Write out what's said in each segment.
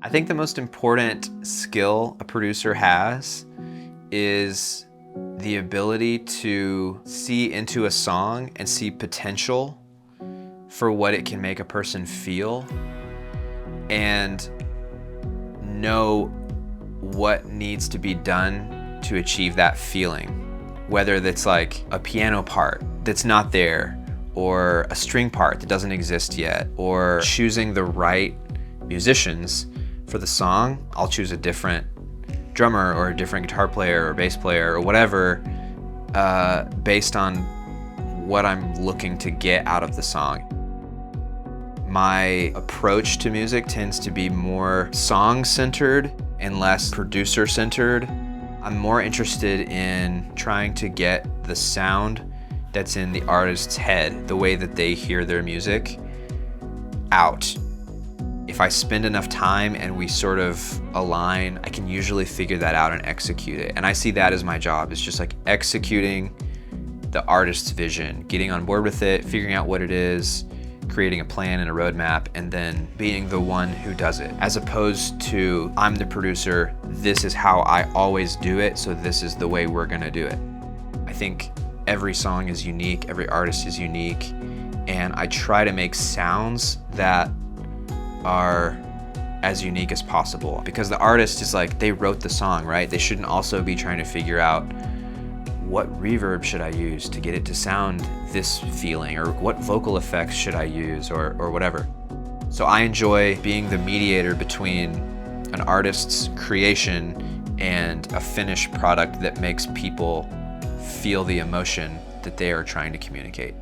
I think the most important skill a producer has is the ability to see into a song and see potential for what it can make a person feel and know what needs to be done to achieve that feeling. Whether that's like a piano part that's not there, or a string part that doesn't exist yet, or choosing the right musicians for the song. I'll choose a different drummer or a different guitar player or bass player or whatever based on what I'm looking to get out of the song. My approach to music tends to be more song-centered and less producer-centered. I'm more interested in trying to get the sound that's in the artist's head, the way that they hear their music, out. If I spend enough time and we sort of align, I can usually figure that out and execute it. And I see that as my job. It's just like executing the artist's vision, getting on board with it, figuring out what it is, creating a plan and a roadmap, and then being the one who does it. As opposed to, I'm the producer, this is how I always do it, so this is the way we're gonna do it. I think every song is unique, every artist is unique, and I try to make sounds that are as unique as possible, because the artist is like, they wrote the song, right? They shouldn't also be trying to figure out what reverb should I use to get it to sound this feeling, or what vocal effects should I use, or whatever. So I enjoy being the mediator between an artist's creation and a finished product that makes people feel the emotion that they are trying to communicate.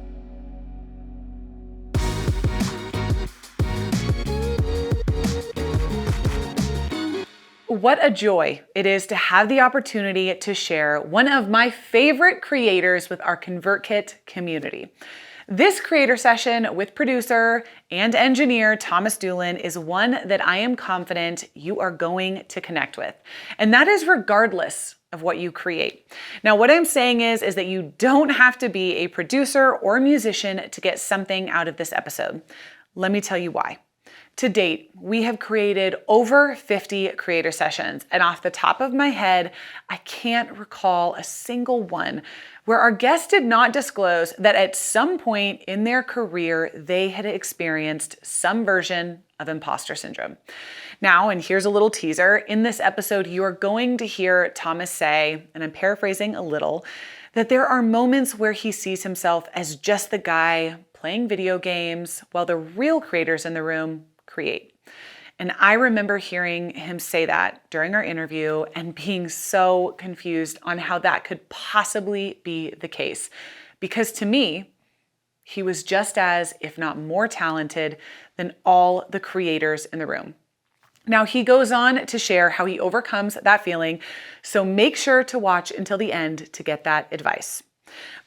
What a joy it is to have the opportunity to share one of my favorite creators with our ConvertKit community. This creator session with producer and engineer Thomas Dulin is one that I am confident you are going to connect with. And that is regardless of what you create. Now, what I'm saying is that you don't have to be a producer or musician to get something out of this episode. Let me tell you why. To date, we have created over 50 creator sessions, and off the top of my head, I can't recall a single one where our guests did not disclose that at some point in their career, they had experienced some version of imposter syndrome. Now, and here's a little teaser, in this episode, you are going to hear Thomas say, and I'm paraphrasing a little, that there are moments where he sees himself as just the guy playing video games while the real creators in the room create. And I remember hearing him say that during our interview and being so confused on how that could possibly be the case. Because to me, he was just as, if not more talented than all the creators in the room. Now, he goes on to share how he overcomes that feeling, so make sure to watch until the end to get that advice.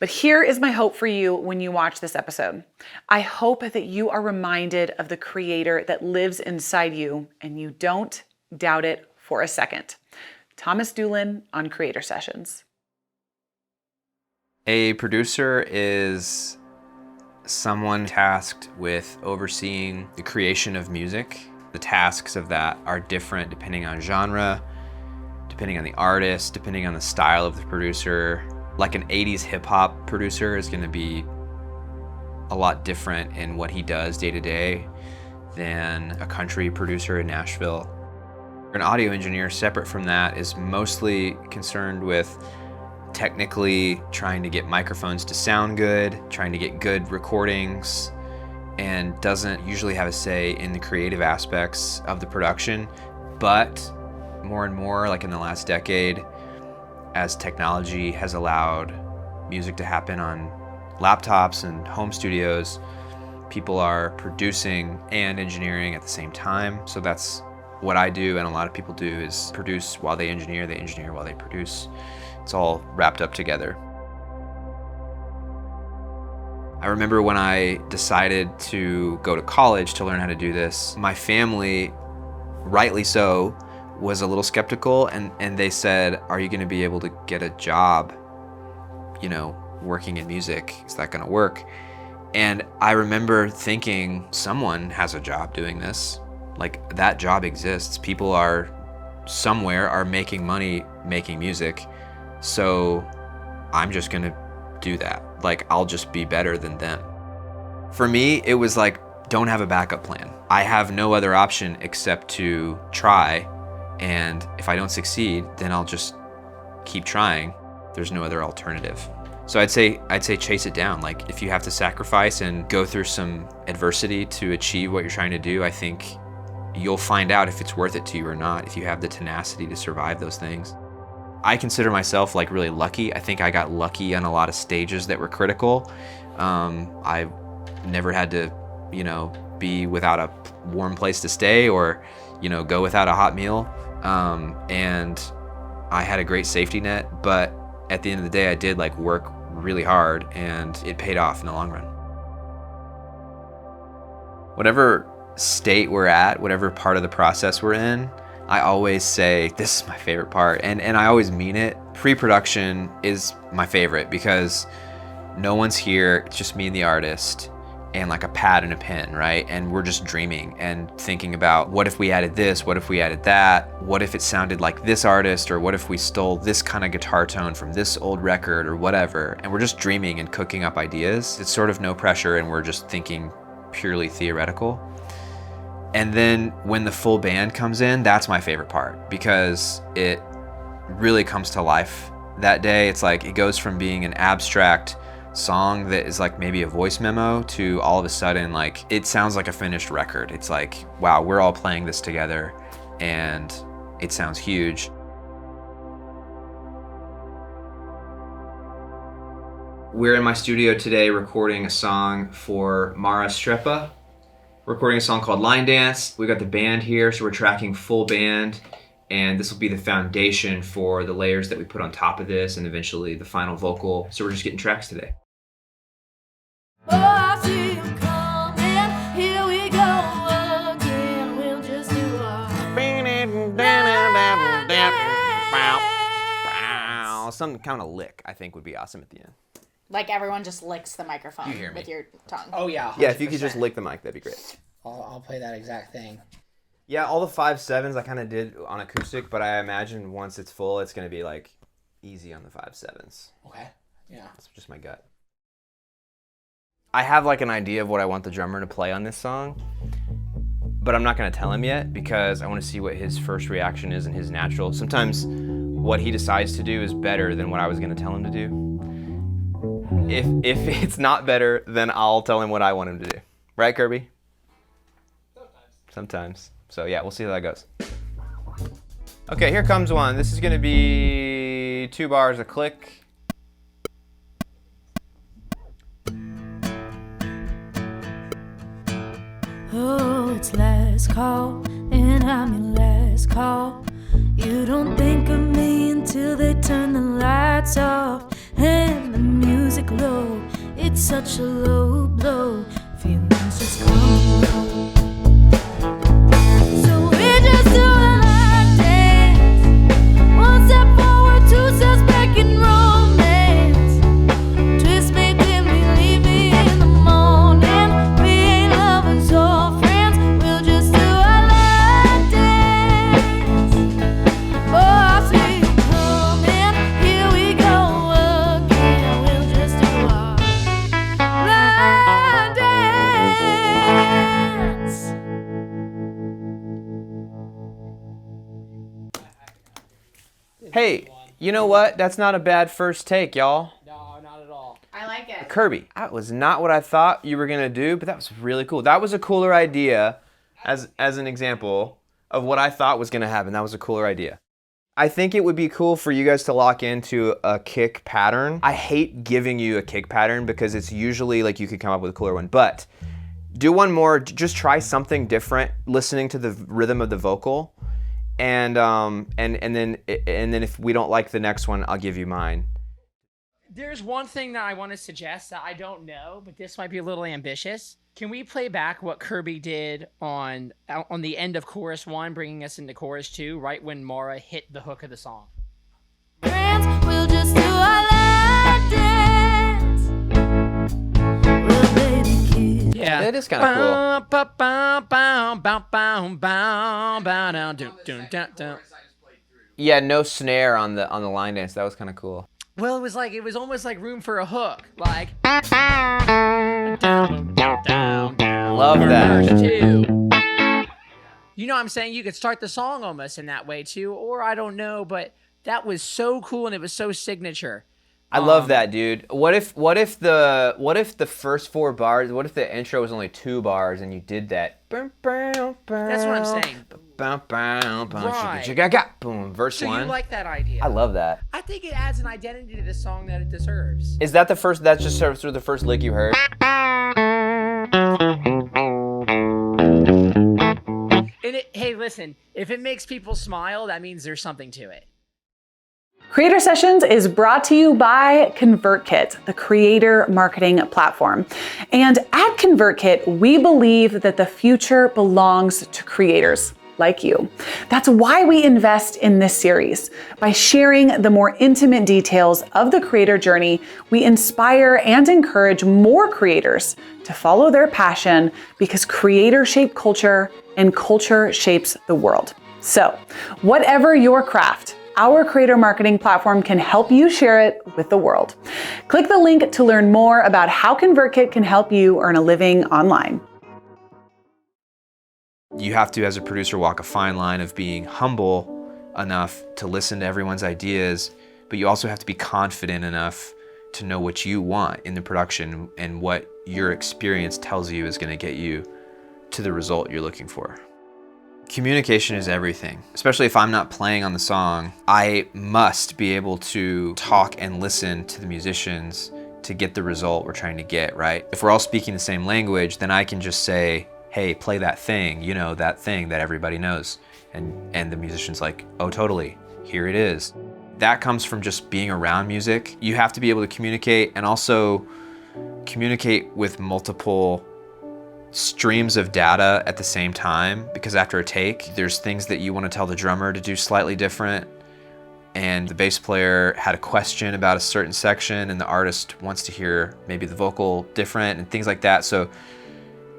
But here is my hope for you when you watch this episode. I hope that you are reminded of the creator that lives inside you and you don't doubt it for a second. Thomas Dulin on Creator Sessions. A producer is someone tasked with overseeing the creation of music. The tasks of that are different depending on genre, depending on the artist, depending on the style of the producer. Like an 80s hip hop producer is gonna be a lot different in what he does day to day than a country producer in Nashville. An audio engineer separate from that is mostly concerned with technically trying to get microphones to sound good, trying to get good recordings, and doesn't usually have a say in the creative aspects of the production. But more and more, like in the last decade, as technology has allowed music to happen on laptops and home studios, people are producing and engineering at the same time. So that's what I do, and a lot of people do, is produce while they engineer while they produce. It's all wrapped up together. I remember when I decided to go to college to learn how to do this, my family, rightly so, was a little skeptical, and they said, are you gonna be able to get a job, working in music? Is that gonna work? And I remember thinking, someone has a job doing this. Like, that job exists. People are somewhere are making money making music. So I'm just gonna do that. Like, I'll just be better than them. For me, it was like, don't have a backup plan. I have no other option except to try. And if I don't succeed, then I'll just keep trying. There's no other alternative. So I'd say chase it down. Like, if you have to sacrifice and go through some adversity to achieve what you're trying to do, I think you'll find out if it's worth it to you or not, if you have the tenacity to survive those things. I consider myself like really lucky. I think I got lucky on a lot of stages that were critical. I never had to, be without a warm place to stay or, go without a hot meal. And I had a great safety net, but at the end of the day, I did like work really hard and it paid off in the long run. Whatever state we're at, whatever part of the process we're in, I always say, this is my favorite part. And I always mean it. Pre-production is my favorite because no one's here. It's just me and the artist and like a pad and a pen, right? And we're just dreaming and thinking about, what if we added this? What if we added that? What if it sounded like this artist? Or what if we stole this kind of guitar tone from this old record or whatever? And we're just dreaming and cooking up ideas. It's sort of no pressure and we're just thinking purely theoretical. And then when the full band comes in, that's my favorite part because it really comes to life that day. It's like, it goes from being an abstract song that is like maybe a voice memo to all of a sudden, like, it sounds like a finished record. It's like, wow, we're all playing this together and it sounds huge. We're in my studio today recording a song for Mara Strepa. Recording a song called Line Dance. We got the band here, so we're tracking full band, and this will be the foundation for the layers that we put on top of this and eventually the final vocal. So we're just getting tracks today. Oh, I see you coming, here we go again, we'll just do our Some kind of lick, I think, would be awesome at the end. Like everyone just licks the microphone You hear me. with your tongue. Oh yeah. 100%. Yeah, if you could just lick the mic, that'd be great. I'll play that exact thing. Yeah, all the 5/7s I kind of did on acoustic, but I imagine once it's full, it's going to be like easy on the 5/7s. Okay. Yeah. That's just my gut. I have like an idea of what I want the drummer to play on this song, but I'm not going to tell him yet because I want to see what his first reaction is and his natural. Sometimes what he decides to do is better than what I was going to tell him to do. If it's not better, then I'll tell him what I want him to do. Right, Kirby? Sometimes. So yeah, we'll see how that goes. Okay, here comes one. This is going to be 2 bars a click. Oh, it's last call, and I'm your last call. You don't think of me until they turn the lights off and the music low. It's such a low blow. Feelings just come and go. So we just do a line dance. 1 step forward, 2 steps back in romance. Twist me, give me, leave me in the morning. We ain't lovers or friends. We'll just do a line dance. Oh, I see you coming. Here we go again. We'll just do our line dance. Hey, you know what? That's not a bad first take, y'all. No, not at all. I like it. Kirby, that was not what I thought you were gonna do, but that was really cool. That was a cooler idea as an example of what I thought was gonna happen. That was a cooler idea. I think it would be cool for you guys to lock into a kick pattern. I hate giving you a kick pattern because it's usually like you could come up with a cooler one, but do one more, just try something different, listening to the rhythm of the vocal. And then if we don't like the next one, I'll give you mine. There's one thing that I want to suggest that I don't know, but this might be a little ambitious. Can we play back what Kirby did on the end of chorus 1, bringing us into chorus 2, right when Mara hit the hook of the song? Friends, we'll just do a line dance. Well, baby, kiss Yeah. It is kind of cool. Yeah, no snare on the line dance. That was kind of cool. Well, it was almost like room for a hook. Like Love that. verse 2. You know what I'm saying? You could start the song almost in that way too, or I don't know, but that was so cool and it was so signature. I love that, dude. What if the first 4 bars? What if the intro was only 2 bars and you did that? That's what I'm saying. Right. Boom. Verse So 1. you like that idea? I love that. I think it adds an identity to the song that it deserves. Is that the first? That's just sort of through the first lick you heard. And hey, listen, if it makes people smile, that means there's something to it. Creator Sessions is brought to you by ConvertKit, the creator marketing platform. And at ConvertKit, we believe that the future belongs to creators like you. That's why we invest in this series. By sharing the more intimate details of the creator journey, we inspire and encourage more creators to follow their passion because creators shape culture and culture shapes the world. So, whatever your craft, our creator marketing platform can help you share it with the world. Click the link to learn more about how ConvertKit can help you earn a living online. You have to, as a producer, walk a fine line of being humble enough to listen to everyone's ideas, but you also have to be confident enough to know what you want in the production and what your experience tells you is going to get you to the result you're looking for. Communication is everything. Especially if I'm not playing on the song, I must be able to talk and listen to the musicians to get the result we're trying to get, right? If we're all speaking the same language, then I can just say, hey, play that thing, you know, that thing that everybody knows. And the musician's like, oh, totally, here it is. That comes from just being around music. You have to be able to communicate and also communicate with multiple streams of data at the same time, because after a take, there's things that you want to tell the drummer to do slightly different, and the bass player had a question about a certain section and the artist wants to hear maybe the vocal different and things like that. So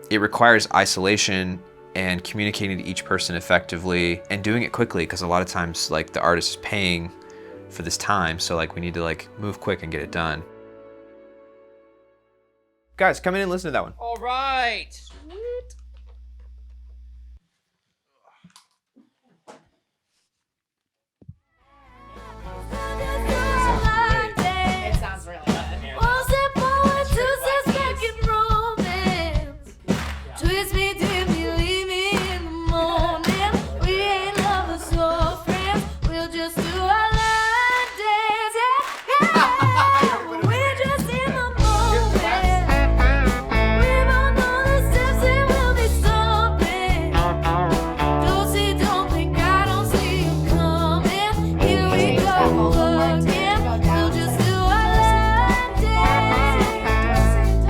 it requires isolation and communicating to each person effectively and doing it quickly, because a lot of times like the artist is paying for this time, so like we need to like move quick and get it done. Guys, come in and listen to that one. All right. Sweet. It sounds really good. Was it power to second romance? Twist me, dip me, leave me in the morning. We ain't lovers or friends. We'll just do our line dance. Yeah. We're just in the moment. We both know the steps and we'll be stomping. Don't see, don't think I don't see you coming. Here we go again. We'll just do our line dance.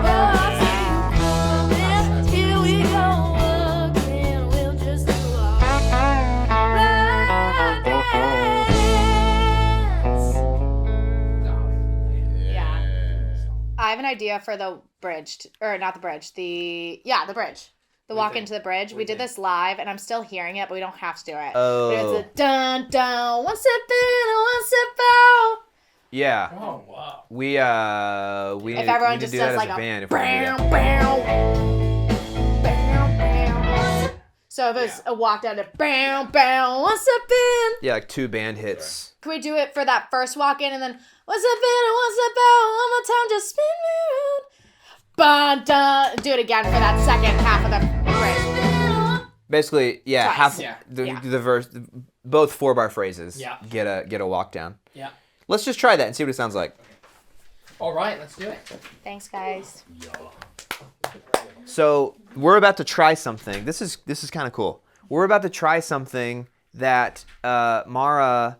Oh, I see you coming. Here we go again. We'll just do our line dance. Yeah. I have an idea for the bridge, or not the bridge, the bridge. The walk into the bridge. We did this live, and I'm still hearing it, but we don't have to do it. Oh. But it's a dun dun, one step in and one step out. Yeah. Oh, wow. We If need, everyone we need just to do that does as like a a band if we're gonna do bow, that. bow, bow, bow. So if it's a walk down to bow, bow, one step in. Yeah, like 2 band hits. Can we do it for that first walk in and then one step in and one step out? One more time, just spin me around. Ba, da. Do it again for that second half of the bridge. Basically, yeah, Twice. half Yeah. the verse, both 4-bar phrases. Yeah. Get a walk down. Yeah. Let's just try that and see what it sounds like. All right, let's do it. Thanks, guys. So we're about to try something. This is kind of cool. We're about to try something that Mara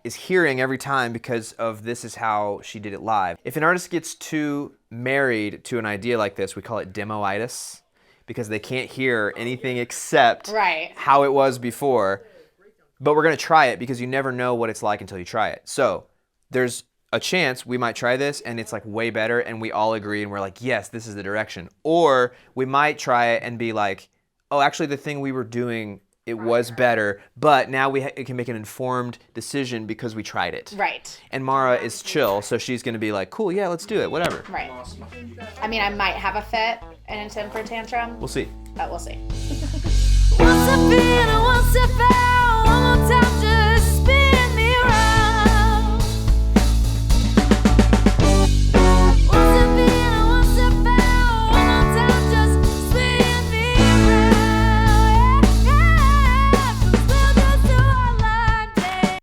is hearing every time because of this is how she did it live. If an artist gets too married to an idea like this, we call it demoitis, because they can't hear anything except Right. how it was before. But we're gonna try it because you never know what it's like until you try it. So there's a chance we might try this and it's like way better and we all agree and we're like, yes, this is the direction. Or we might try it and be like, oh, actually the thing we were doing, it was better, but now we can make an informed decision because we tried it. Right. And Mara is chill, so she's gonna be like, cool, yeah, let's do it, whatever. Right. I mean, I might have a fit in a temper tantrum. We'll see. But we'll see. Once I feel and once I found, one more time just spin me around. Once I feel and once I found, one more time just spin me around. Yeah, 'cause we'll just do our life day.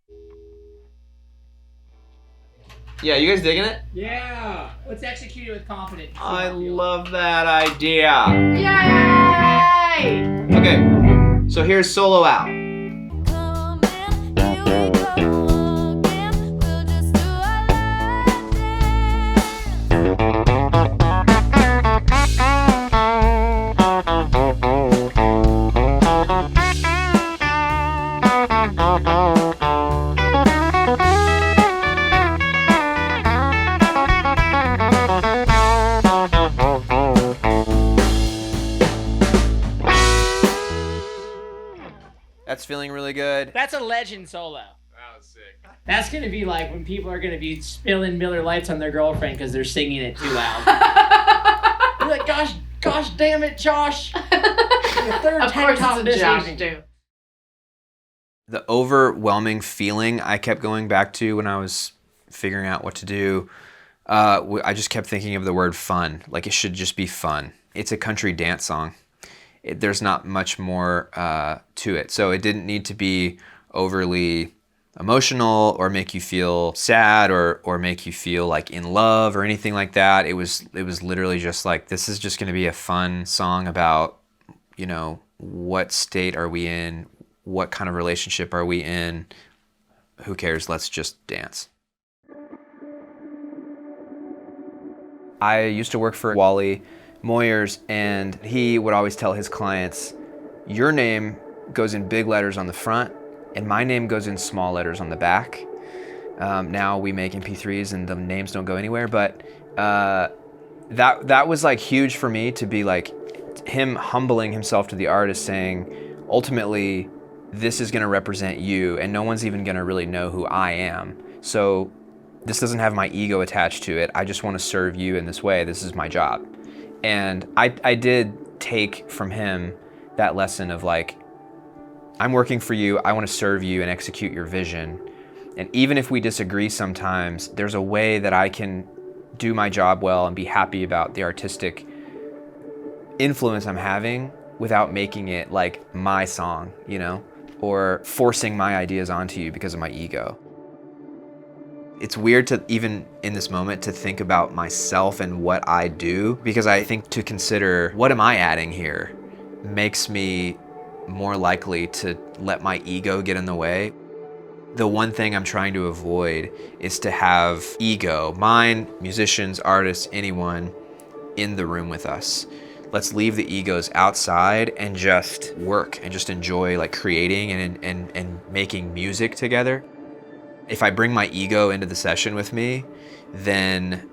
Yeah, you guys digging it? Yeah. Let's execute it with confidence. I love that idea. Yay! Okay, so here's solo out. Come in, here we go again. We'll just do our life day. That's feeling really good. That's a legend solo. That was sick. That's gonna be like when people are gonna be spilling Miller Lights on their girlfriend because they're singing it too loud. They're like, gosh damn it, Josh. The third Of tank course top it's a this Josh evening. too. The overwhelming feeling I kept going back to when I was figuring out what to do, I just kept thinking of the word fun. Like it should just be fun. It's a country dance song. There's not much more to it. So it didn't need to be overly emotional or make you feel sad or make you feel like in love or anything like that. It was literally just like, this is just going to be a fun song about, you know, what state are we in? What kind of relationship are we in? Who cares? Let's just dance. I used to work for Wally Moyers, and he would always tell his clients, your name goes in big letters on the front and my name goes in small letters on the back. Now we make MP3s and the names don't go anywhere, but that was like huge for me, to be like him humbling himself to the artist, saying ultimately this is going to represent you and no one's even going to really know who I am. So this doesn't have my ego attached to it. I just want to serve you in this way. This is my job. And I did take from him that lesson of like, I'm working for you, I want to serve you and execute your vision. And even if we disagree sometimes, there's a way that I can do my job well and be happy about the artistic influence I'm having without making it like my song, you know, or forcing my ideas onto you because of my ego. It's weird to even in this moment to think about myself and what I do, because I think to consider what am I adding here makes me more likely to let my ego get in the way. The one thing I'm trying to avoid is to have ego, mine, musicians, artists, anyone, in the room with us. Let's leave the egos outside and just work and just enjoy like creating and making music together. If I bring my ego into the session with me, then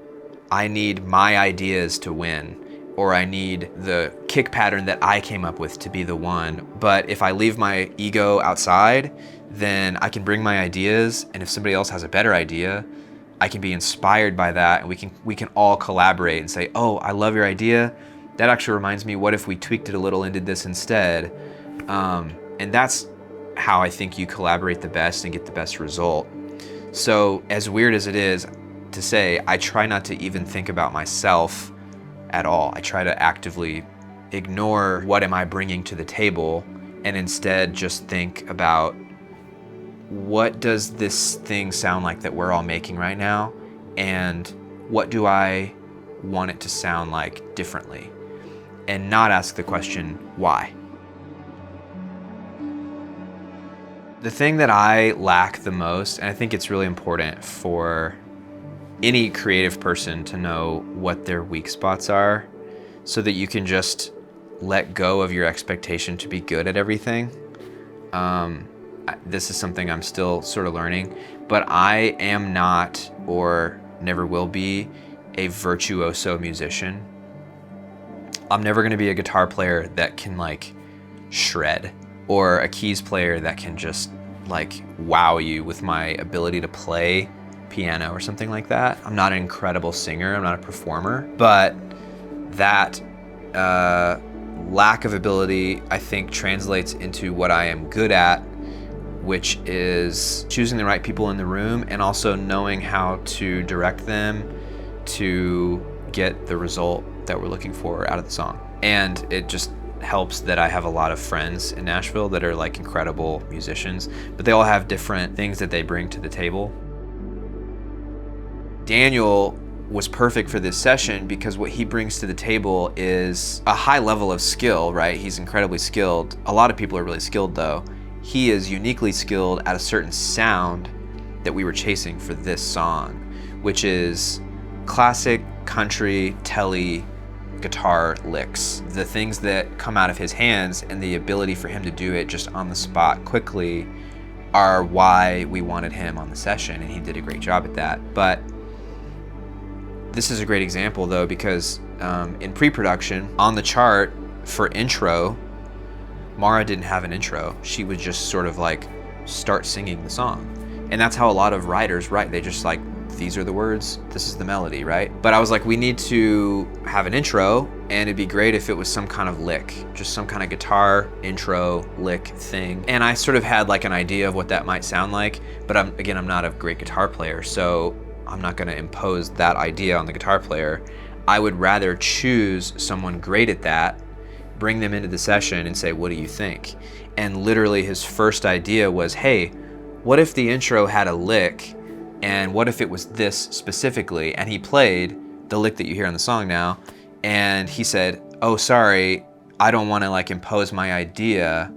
I need my ideas to win, or I need the kick pattern that I came up with to be the one. But if I leave my ego outside, then I can bring my ideas, and if somebody else has a better idea, I can be inspired by that, and we can all collaborate and say, oh, I love your idea. That actually reminds me, what if we tweaked it a little and did this instead? And that's how I think you collaborate the best and get the best result. So as weird as it is to say, I try not to even think about myself at all. I try to actively ignore what am I bringing to the table and instead just think about what does this thing sound like that we're all making right now, and what do I want it to sound like differently, and not ask the question, why? The thing that I lack the most, and I think it's really important for any creative person to know what their weak spots are, so that you can just let go of your expectation to be good at everything. This is something I'm still sort of learning, but I am not or never will be a virtuoso musician. I'm never gonna be a guitar player that can like shred, or a keys player that can just like wow you with my ability to play piano or something like that. I'm not an incredible singer, I'm not a performer, but that lack of ability, I think, translates into what I am good at, which is choosing the right people in the room and also knowing how to direct them to get the result that we're looking for out of the song. And it just helps that I have a lot of friends in Nashville that are like incredible musicians, but they all have different things that they bring to the table. Daniel was perfect for this session because what he brings to the table is a high level of skill, right? He's incredibly skilled. A lot of people are really skilled though. He is uniquely skilled at a certain sound that we were chasing for this song, which is classic country telly guitar licks. The things that come out of his hands and the ability for him to do it just on the spot quickly are why we wanted him on the session, and he did a great job at that. But this is a great example though, because in pre-production on the chart for intro, Mara didn't have an intro. She would just sort of like start singing the song. And that's how a lot of writers write. They just like, these are the words, this is the melody, right? But I was like, we need to have an intro, and it'd be great if it was some kind of lick, just some kind of guitar intro lick thing. And I sort of had like an idea of what that might sound like, but I'm not a great guitar player, so I'm not gonna impose that idea on the guitar player. I would rather choose someone great at that, bring them into the session and say, what do you think? And literally his first idea was, hey, what if the intro had a lick, and what if it was this specifically? And he played the lick that you hear on the song now, and he said, oh, sorry, I don't wanna like impose my idea,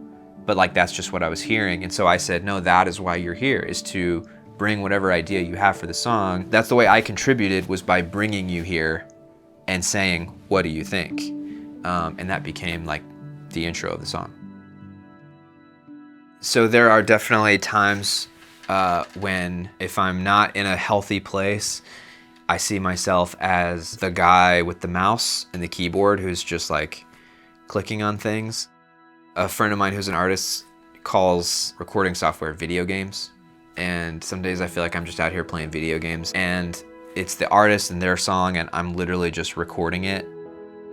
but like that's just what I was hearing. And so I said, no, that is why you're here, is to bring whatever idea you have for the song. That's the way I contributed, was by bringing you here and saying, what do you think? And that became like the intro of the song. So there are definitely times when, if I'm not in a healthy place, I see myself as the guy with the mouse and the keyboard who's just like clicking on things. A friend of mine who's an artist calls recording software video games. And some days I feel like I'm just out here playing video games, and it's the artist and their song and I'm literally just recording it.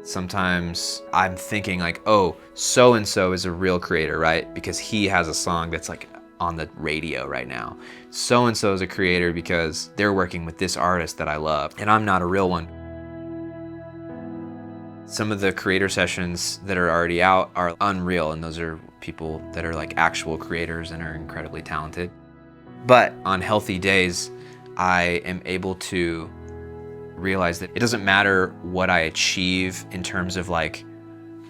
Sometimes I'm thinking like, oh, so-and-so is a real creator, right? Because he has a song that's like on the radio right now. So-and-so is a creator because they're working with this artist that I love, and I'm not a real one. Some of the creator sessions that are already out are unreal, and those are people that are like actual creators and are incredibly talented. But on healthy days, I am able to realize that it doesn't matter what I achieve in terms of like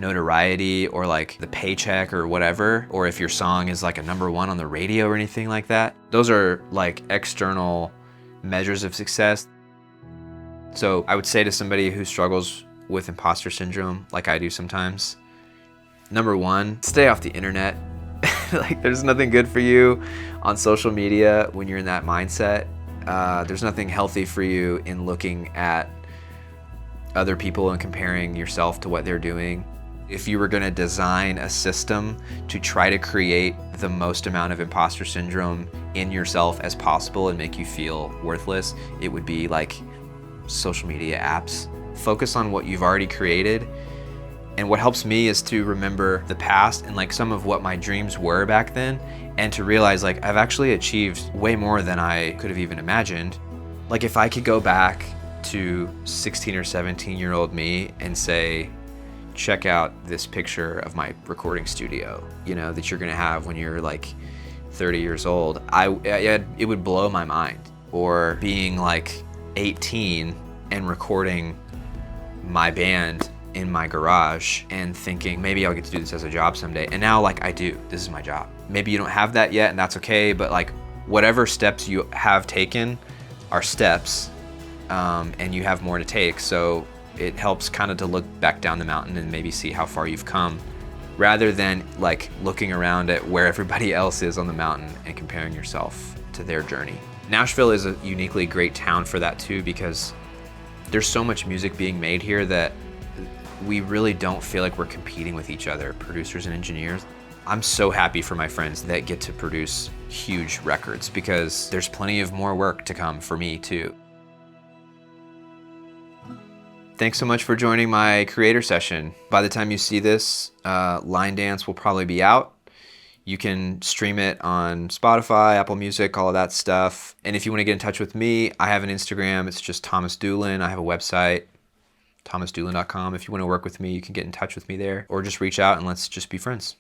notoriety or like the paycheck or whatever, or if your song is like a #1 on the radio or anything like that. Those are like external measures of success. So I would say to somebody who struggles with imposter syndrome, like I do sometimes, #1, stay off the internet. Like there's nothing good for you on social media when you're in that mindset. There's nothing healthy for you in looking at other people and comparing yourself to what they're doing. If you were gonna design a system to try to create the most amount of imposter syndrome in yourself as possible and make you feel worthless, it would be like social media apps. Focus on what you've already created. And what helps me is to remember the past and like some of what my dreams were back then, and to realize like I've actually achieved way more than I could have even imagined. Like if I could go back to 16 or 17-year-old me and say, check out this picture of my recording studio, you know, that you're gonna have when you're like 30 years old, it would blow my mind. Or being like 18 and recording my band in my garage and thinking maybe I'll get to do this as a job someday. And now like I do, this is my job. Maybe you don't have that yet and that's okay, but like whatever steps you have taken are steps, and you have more to take. So it helps kind of to look back down the mountain and maybe see how far you've come, rather than like looking around at where everybody else is on the mountain and comparing yourself to their journey. Nashville is a uniquely great town for that too, because there's so much music being made here that we really don't feel like we're competing with each other, producers and engineers. I'm so happy for my friends that get to produce huge records, because there's plenty of more work to come for me too. Thanks so much for joining my creator session. By the time you see this, Line Dance will probably be out. You can stream it on Spotify, Apple Music, all of that stuff. And if you want to get in touch with me, I have an Instagram. It's just Thomas Dulin. I have a website, thomasdulin.com. If you want to work with me, you can get in touch with me there, or just reach out and let's just be friends.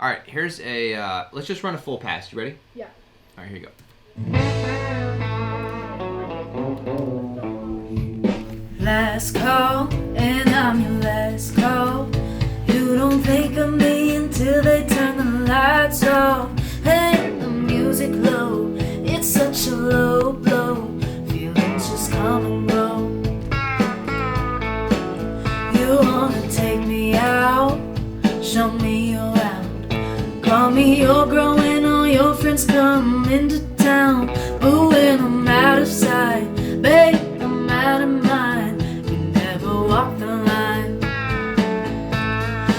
All right, here's a, let's just run a full pass. You ready? Yeah. All right, here you go. Last call, and I'm your last call. You don't think of me until they turn the lights off. And the music low, it's such a low blow. Feelings just come and go. You wanna take me out, show me around. Call me your girl when all your friends come into town. But when I'm out of sight, babe, I'm out of mind. You never walk the line.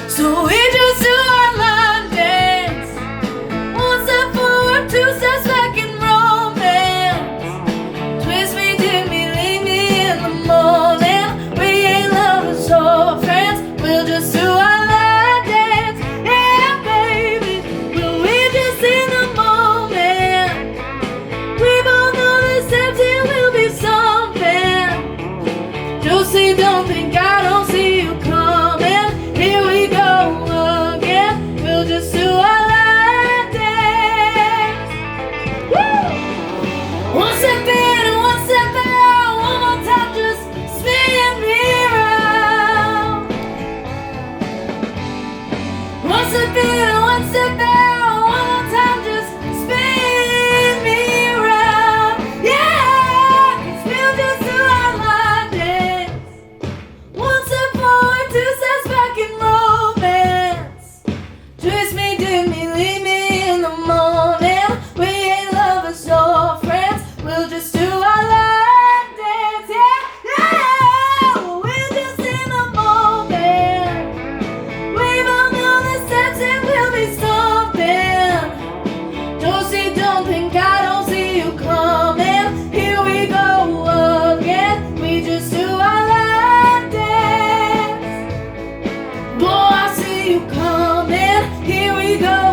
So we just do our line dance. One step forward, two steps back in romance. Twist me, dip me, leave me in the morning. We ain't lovers or friends. We'll just do our line dance. Yeah, baby. Will we just in the moment? We both know this empty will be something. Josie, don't think I don't see you coming. Here we go again. We'll just do our line dance. Woo! One step in and one step out. One more time, just spin me around. One step in and one step out. One more time, just spin me around. Yeah, 'cause we'll just do our line dance. One step forward, two steps back in romance. Twist me, dip me, leave me in the morning. We ain't lovers or friends. We'll just do our line dance. Yeah, yeah. We're just in the moment. We both know the steps and we'll be stomping. Josie, don't think I don't see you coming. Here we go again. We just do our line dance. Boy, I see you coming. Here we go